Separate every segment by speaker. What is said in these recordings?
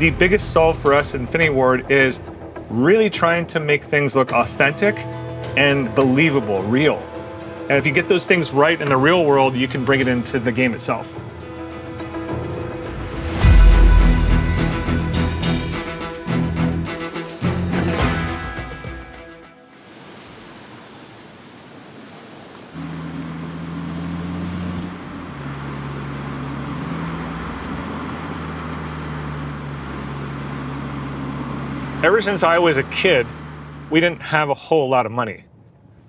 Speaker 1: The biggest solve for us at Infinity Ward is really trying to make things look authentic and believable, real. And if you get those things right in the real world, you can bring it into the game itself. Ever since I was a kid, we didn't have a whole lot of money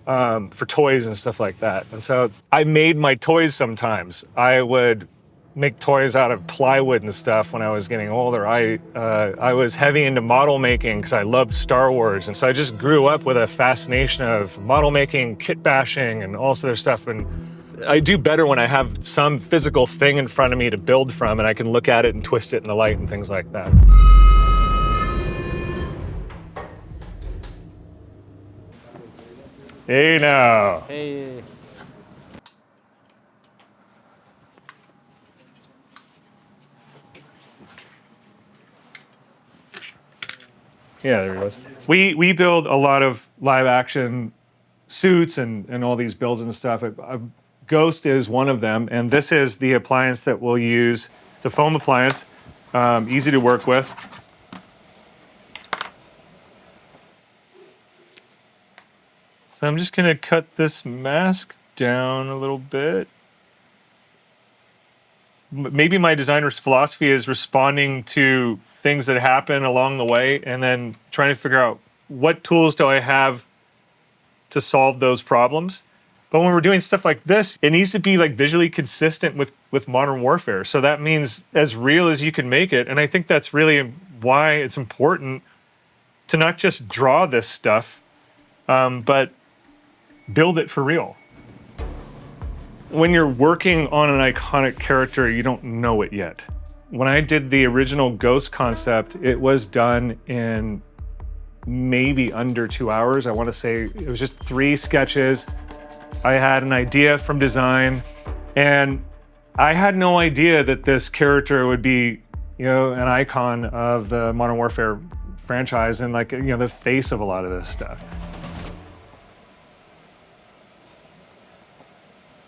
Speaker 1: for toys and stuff like that. And so I made my toys sometimes. I would make toys out of plywood and stuff when I was getting older. I was heavy into model making because I loved Star Wars. And so I just grew up with a fascination of model making, kit bashing, and all this other stuff. And I do better when I have some physical thing in front of me to build from, and I can look at it and twist it in the light and things like that. Hey now.
Speaker 2: Hey.
Speaker 1: Yeah, there he goes. We build a lot of live action suits and all these builds and stuff. Ghost is one of them, and this is the appliance that we'll use. It's a foam appliance, easy to work with. So I'm just gonna cut this mask down a little bit. Maybe my designer's philosophy is responding to things that happen along the way and then trying to figure out what tools do I have to solve those problems. But when we're doing stuff like this, it needs to be like visually consistent with modern warfare. So that means as real as you can make it. And I think that's really why it's important to not just draw this stuff, but build it for real. When you're working on an iconic character, you don't know it yet. When I did the original Ghost concept, it was done in maybe under 2 hours. I want to say it was just 3 sketches. I had an idea from design, and I had no idea that this character would be, an icon of the Modern Warfare franchise and the face of a lot of this stuff.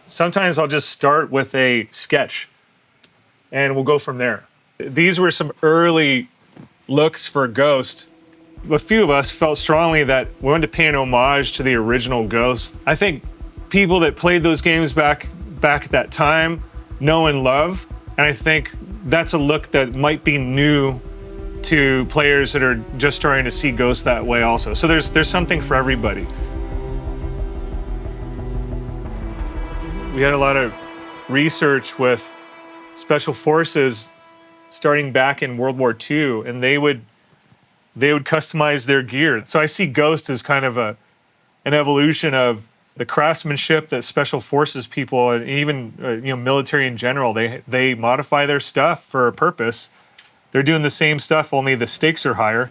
Speaker 1: Sometimes I'll just start with a sketch and we'll go from there. These were some early looks for Ghost. A few of us felt strongly that we wanted to pay an homage to the original Ghost. I think people that played those games back at that time know and love, and I think that's a look that might be new to players that are just starting to see Ghost that way also. So there's something for everybody. We had a lot of research with special forces starting back in World War II, and they would customize their gear. So I see Ghost as kind of an evolution of the craftsmanship that special forces people and even military in general, they modify their stuff for a purpose. They're doing the same stuff, only the stakes are higher.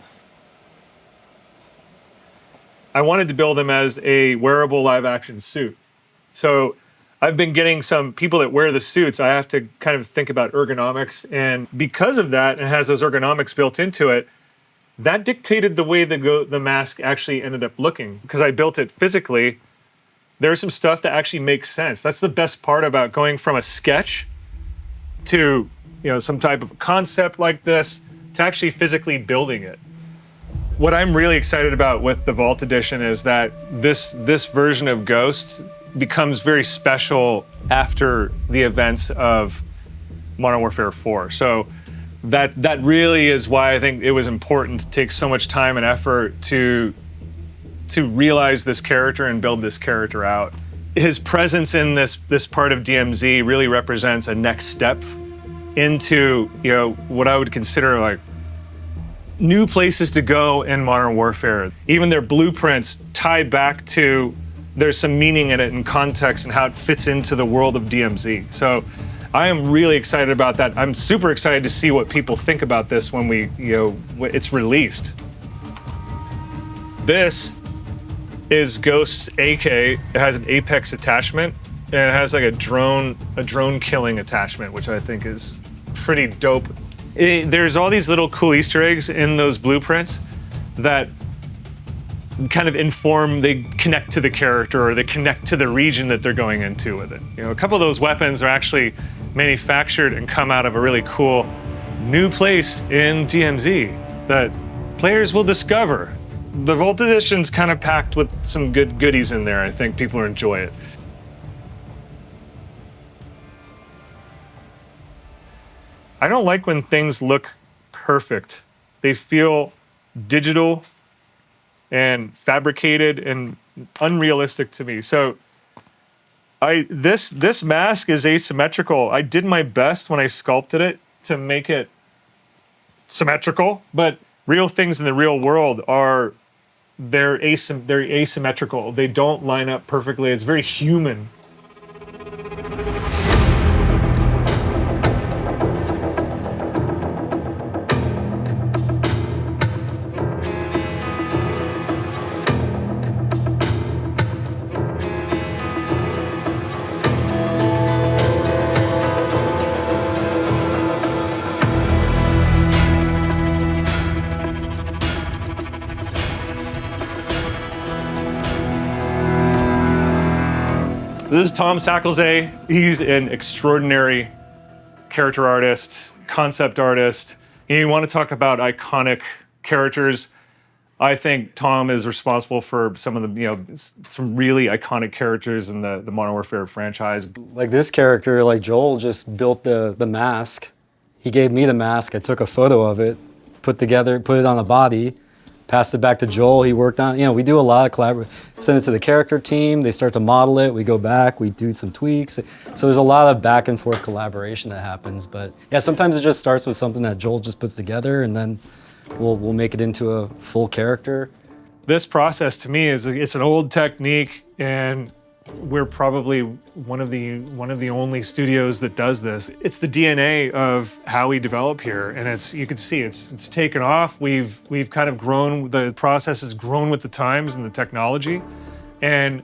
Speaker 1: I wanted to build him as a wearable live action suit. So I've been getting some people that wear the suits. I have to kind of think about ergonomics. And because of that, it has those ergonomics built into it. That dictated the way the mask actually ended up looking. Because I built it physically, there's some stuff that actually makes sense. That's the best part about going from a sketch to some type of concept like this to actually physically building it. What I'm really excited about with the Vault Edition is that this version of Ghost becomes very special after the events of Modern Warfare 4. So that really is why I think it was important to take so much time and effort to realize this character and build this character out. His presence in this part of DMZ really represents a next step into what I would consider like new places to go in Modern Warfare. Even their blueprints tie back to there's some meaning in it and context and how it fits into the world of DMZ. So I am really excited about that. I'm super excited to see what people think about this when it's released. This is Ghost's AK. It has an Apex attachment, and it has like a drone killing attachment, which I think is pretty dope There's all these little cool Easter eggs in those blueprints that kind of they connect to the character, or they connect to the region that they're going into with it. You know, a couple of those weapons are actually manufactured and come out of a really cool new place in DMZ that players will discover. The Vault Edition's kind of packed with some good goodies in there. I think people will enjoy it. I don't like when things look perfect. They feel digital and fabricated and unrealistic to me. So this mask is asymmetrical. I did my best when I sculpted it to make it symmetrical, but real things in the real world they're asymmetrical. They don't line up perfectly. It's very human. This is Tom Sacklesay. He's an extraordinary character artist, concept artist. You want to talk about iconic characters. I think Tom is responsible for some of the, some really iconic characters in the Modern Warfare franchise.
Speaker 2: Like this character, like Joel just built the mask. He gave me the mask. I took a photo of it, put it on the body, passed it back to Joel. He worked on it. We do a lot of collaboration. Send it to the character team. They start to model it. We go back. We do some tweaks. So there's a lot of back and forth collaboration that happens. But yeah, sometimes it just starts with something that Joel just puts together, and then we'll make it into a full character.
Speaker 1: This process to me it's an old technique, and we're probably one of the only studios that does this. It's the DNA of how we develop here, and you can see it's taken off. We've kind of grown. The process has grown with the times and the technology, and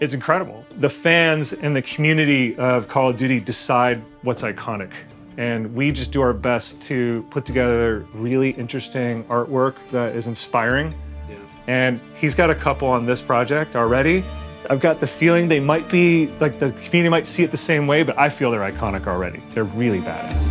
Speaker 1: it's incredible. The fans and the community of Call of Duty decide what's iconic, and we just do our best to put together really interesting artwork that is inspiring. Yeah. And he's got a couple on this project already. I've got the feeling they might be, like the community might see it the same way, but I feel they're iconic already. They're really badass.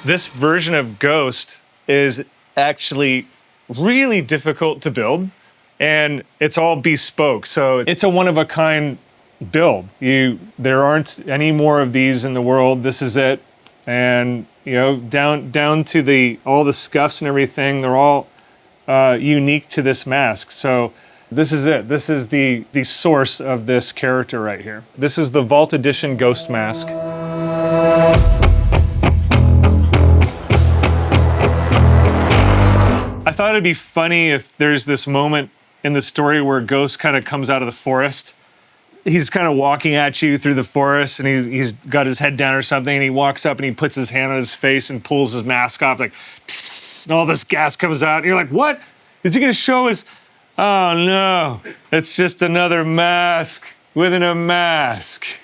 Speaker 1: This version of Ghost is actually really difficult to build, and it's all bespoke. So it's a one-of-a-kind build. There aren't any more of these in the world. This is it. And down to all the scuffs and everything, they're all unique to this mask. So this is it. This is the source of this character right here. This is the Vault Edition Ghost mask. I thought it'd be funny if there's this moment in the story where Ghost kind of comes out of the forest. He's kind of walking at you through the forest, and he's got his head down or something, and he walks up and he puts his hand on his face and pulls his mask off, like, tss, and all this gas comes out. And you're like, what? Is he gonna show his... Oh no, it's just another mask within a mask.